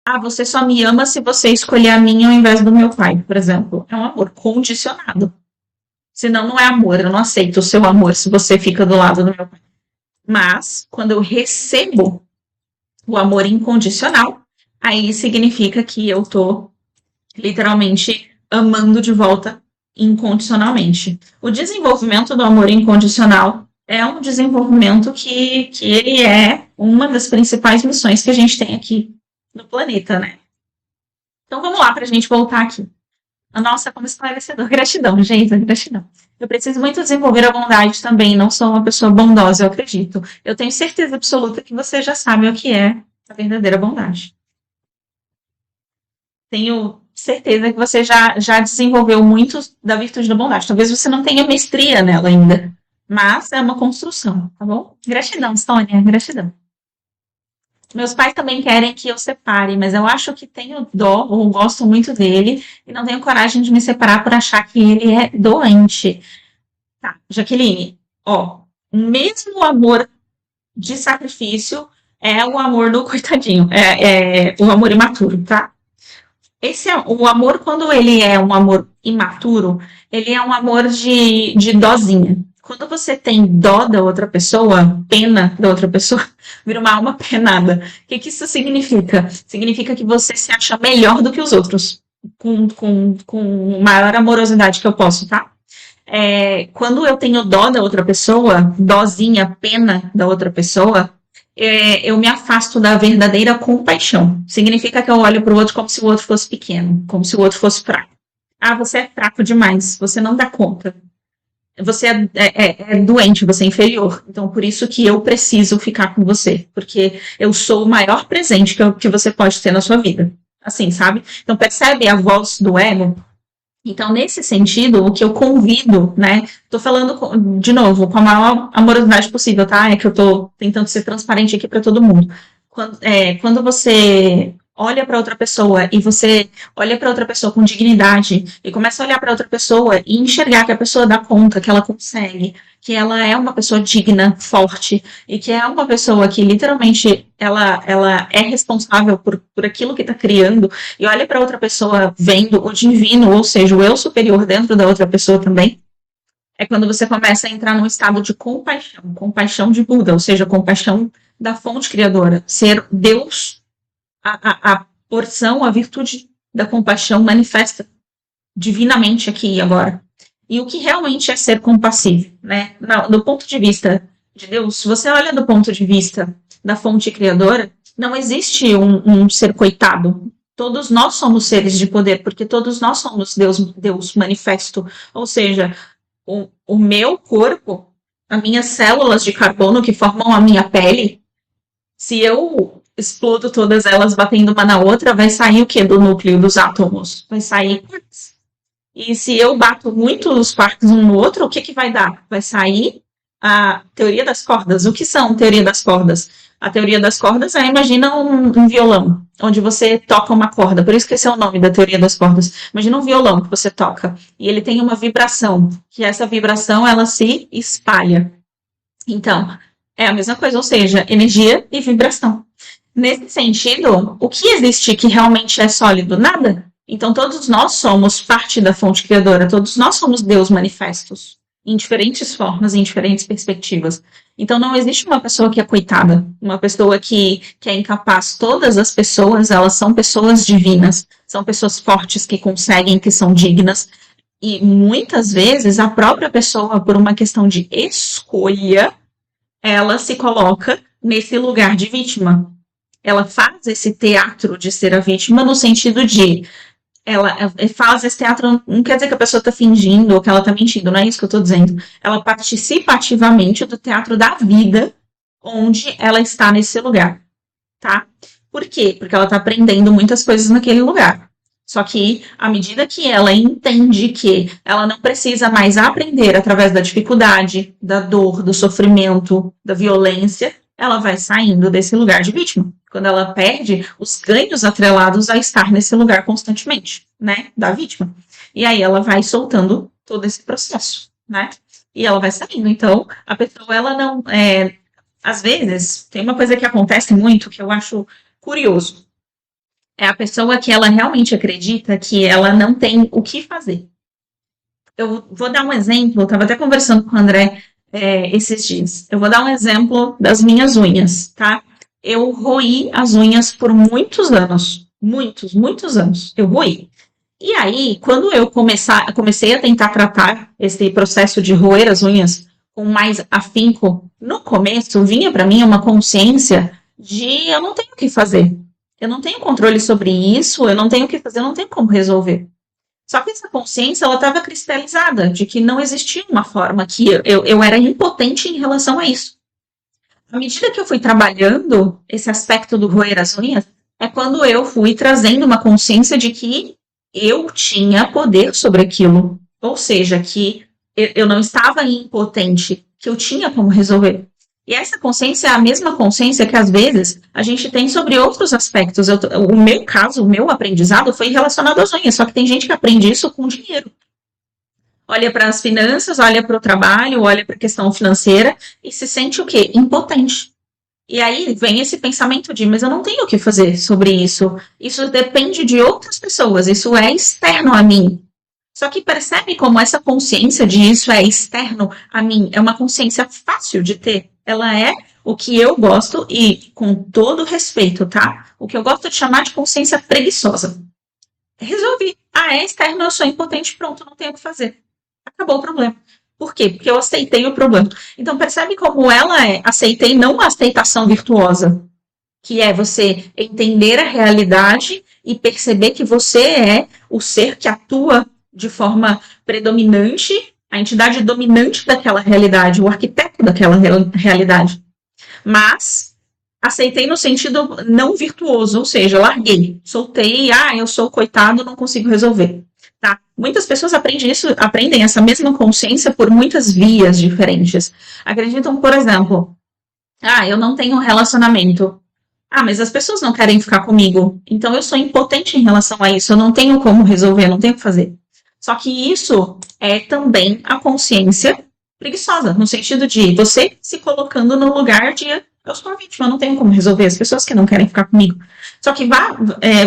Ah, você só me ama se você escolher a mim ao invés do meu pai, por exemplo. É um amor condicionado. Senão não é amor, eu não aceito o seu amor se você fica do lado do meu pai. Mas, quando eu recebo o amor incondicional, aí significa que eu tô literalmente amando de volta incondicionalmente. O desenvolvimento do amor incondicional é um desenvolvimento que ele é uma das principais missões que a gente tem aqui no planeta, né? Então vamos lá para a gente voltar aqui. Nossa, como esclarecedor. Gratidão, gente, gratidão. Eu preciso muito desenvolver a bondade também. Não sou uma pessoa bondosa, eu acredito. Eu tenho certeza absoluta que você já sabe o que é a verdadeira bondade. Tenho certeza que você já desenvolveu muito da virtude da bondade. Talvez você não tenha mestria nela ainda, mas é uma construção, tá bom? Gratidão, Sônia, gratidão. Meus pais também querem que eu separe, mas eu acho que tenho dó, ou gosto muito dele, e não tenho coragem de me separar por achar que ele é doente. Tá, Jaqueline, ó, o mesmo amor de sacrifício é o amor do coitadinho, é o amor imaturo, tá? Esse é o amor, quando ele é um amor imaturo, ele é um amor de dozinha. Quando você tem dó da outra pessoa, pena da outra pessoa, vira uma alma penada. O que isso significa? Significa que você se acha melhor do que os outros, com maior amorosidade que eu posso, tá? Quando eu tenho dó da outra pessoa, dózinha, pena da outra pessoa, eu me afasto da verdadeira compaixão. Significa que eu olho para o outro como se o outro fosse pequeno, como se o outro fosse fraco. Ah, você é fraco demais, você não dá conta. Você é doente, você é inferior. Então, por isso que eu preciso ficar com você, porque eu sou o maior presente que você pode ter na sua vida. Assim, sabe? Então, percebe a voz do ego? Então, nesse sentido, o que eu convido, né? Tô falando, de novo, com a maior amorosidade possível, tá? É que eu tô tentando ser transparente aqui para todo mundo. Quando você olha para outra pessoa e você olha para outra pessoa com dignidade e começa a olhar para outra pessoa e enxergar que a pessoa dá conta, que ela consegue, que ela é uma pessoa digna, forte e que é uma pessoa que literalmente ela é responsável por aquilo que está criando e olha para outra pessoa vendo o divino, ou seja, o eu superior dentro da outra pessoa também, é quando você começa a entrar num estado de compaixão, compaixão de Buda, ou seja, compaixão da fonte criadora, ser Deus, a porção, a virtude da compaixão manifesta divinamente aqui e agora. E o que realmente é ser compassivo, né? Do ponto de vista de Deus, se você olha do ponto de vista da fonte criadora, não existe um ser coitado. Todos nós somos seres de poder, porque todos nós somos Deus manifesto. Ou seja, o meu corpo, as minhas células de carbono que formam a minha pele, se eu explodo todas elas batendo uma na outra, vai sair o que do núcleo dos átomos? Vai sair quarks. E se eu bato muito os quarks um no outro, o que vai dar? Vai sair a teoria das cordas. O que são teoria das cordas? A teoria das cordas é, imagina um violão, onde você toca uma corda, por isso que esse é o nome da teoria das cordas. Imagina um violão que você toca, e ele tem uma vibração, que essa vibração, ela se espalha. Então, é a mesma coisa, ou seja, energia e vibração. Nesse sentido, o que existe que realmente é sólido? Nada. Então, todos nós somos parte da fonte criadora, todos nós somos Deus manifestos, em diferentes formas, em diferentes perspectivas. Então, não existe uma pessoa que é coitada, uma pessoa que é incapaz. Todas as pessoas, elas são pessoas divinas, são pessoas fortes que conseguem, que são dignas. E muitas vezes a própria pessoa, por uma questão de escolha, ela se coloca nesse lugar de vítima. Ela faz esse teatro de ser a vítima no sentido de ela faz esse teatro, não quer dizer que a pessoa está fingindo ou que ela está mentindo, não é isso que eu estou dizendo. Ela participa ativamente do teatro da vida onde ela está nesse lugar, tá? Por quê? Porque ela está aprendendo muitas coisas naquele lugar. Só que, à medida que ela entende que ela não precisa mais aprender através da dificuldade, da dor, do sofrimento, da violência, ela vai saindo desse lugar de vítima. Quando ela perde os ganhos atrelados a estar nesse lugar constantemente, né, da vítima. E aí ela vai soltando todo esse processo, né? E ela vai saindo. Então, a pessoa, ela não... às vezes, tem uma coisa que acontece muito que eu acho curioso. É a pessoa que ela realmente acredita que ela não tem o que fazer. Eu vou dar um exemplo, eu estava até conversando com o André esses dias. Eu vou dar um exemplo das minhas unhas, tá? Eu roí as unhas por muitos anos. Muitos, muitos anos. Eu roí. E aí, quando eu comecei a tentar tratar esse processo de roer as unhas com mais afinco, no começo vinha para mim uma consciência de eu não tenho o que fazer. Eu não tenho controle sobre isso, eu não tenho o que fazer, eu não tenho como resolver. Só que essa consciência, ela estava cristalizada, de que não existia uma forma, que eu era impotente em relação a isso. À medida que eu fui trabalhando esse aspecto do roer as unhas, é quando eu fui trazendo uma consciência de que eu tinha poder sobre aquilo. Ou seja, que eu não estava impotente, que eu tinha como resolver. E essa consciência é a mesma consciência que, às vezes, a gente tem sobre outros aspectos. O meu caso, o meu aprendizado foi relacionado às unhas, só que tem gente que aprende isso com dinheiro. Olha para as finanças, olha para o trabalho, olha para a questão financeira e se sente o quê? Impotente. E aí vem esse pensamento de, mas eu não tenho o que fazer sobre isso. Isso depende de outras pessoas, isso é externo a mim. Só que percebe como essa consciência de isso é externo a mim, é uma consciência fácil de ter. Ela é o que eu gosto, e com todo respeito, tá? O que eu gosto de chamar de consciência preguiçosa. Resolvi. Ah, é externo, eu sou impotente, pronto, não tenho o que fazer. Acabou o problema. Por quê? Porque eu aceitei o problema. Então, percebe como ela é aceitei, não uma aceitação virtuosa, que é você entender a realidade e perceber que você é o ser que atua de forma predominante, a entidade dominante daquela realidade, o arquiteto daquela realidade. Mas aceitei no sentido não virtuoso, ou seja, larguei, soltei, eu sou coitado, não consigo resolver. Tá? Muitas pessoas aprendem essa mesma consciência por muitas vias diferentes. Acreditam, por exemplo, eu não tenho um relacionamento. Mas as pessoas não querem ficar comigo. Então eu sou impotente em relação a isso. Eu não tenho como resolver, não tenho o que fazer. Só que isso é também a consciência preguiçosa, no sentido de você se colocando no lugar de eu sou a vítima, eu não tenho como resolver, as pessoas que não querem ficar comigo. Só que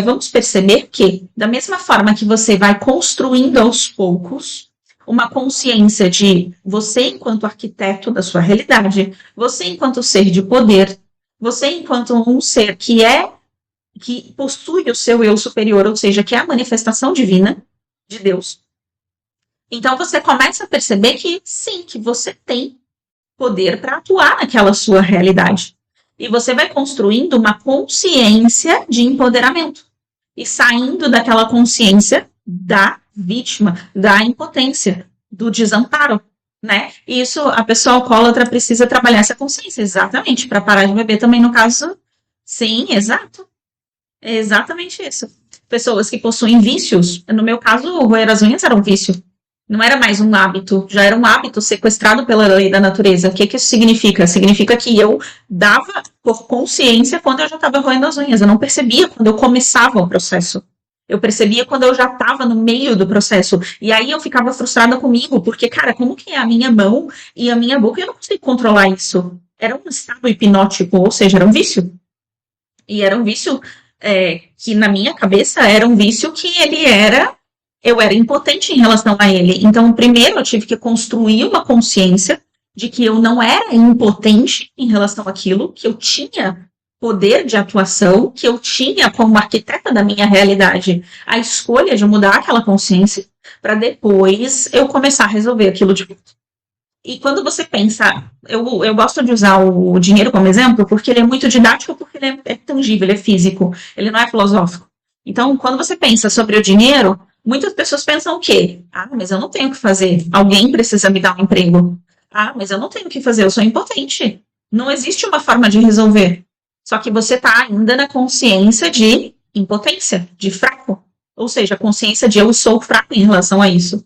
vamos perceber que, da mesma forma que você vai construindo aos poucos uma consciência de você enquanto arquiteto da sua realidade, você enquanto ser de poder, você enquanto um ser que possui o seu eu superior, ou seja, que é a manifestação divina de Deus. Então você começa a perceber que sim, que você tem poder para atuar naquela sua realidade. E você vai construindo uma consciência de empoderamento e saindo daquela consciência da vítima, da impotência, do desamparo, né? E isso a pessoa alcoólatra precisa trabalhar essa consciência, exatamente, para parar de beber também, no caso. Sim, exato. É exatamente isso. Pessoas que possuem vícios, no meu caso, roer as unhas era um vício. Não era mais um hábito, já era um hábito sequestrado pela lei da natureza. O que isso significa? Significa que eu dava por consciência quando eu já estava roendo as unhas. Eu não percebia quando eu começava o processo. Eu percebia quando eu já estava no meio do processo. E aí eu ficava frustrada comigo, porque, cara, como que é a minha mão e a minha boca? Eu não consigo controlar isso. Era um estado hipnótico, ou seja, era um vício. E era um vício que, na minha cabeça, era um vício que eu era impotente em relação a ele. Então, primeiro eu tive que construir uma consciência de que eu não era impotente em relação àquilo, que eu tinha poder de atuação, que eu tinha como arquiteta da minha realidade a escolha de mudar aquela consciência para depois eu começar a resolver aquilo de volta. E quando você pensa, eu gosto de usar o dinheiro como exemplo, porque ele é muito didático, porque ele é tangível, ele é físico, ele não é filosófico. Então, quando você pensa sobre o dinheiro, muitas pessoas pensam o quê? Mas eu não tenho o que fazer, alguém precisa me dar um emprego. Mas eu não tenho o que fazer, eu sou impotente. Não existe uma forma de resolver. Só que você está ainda na consciência de impotência, de fraco. Ou seja, a consciência de eu sou fraco em relação a isso.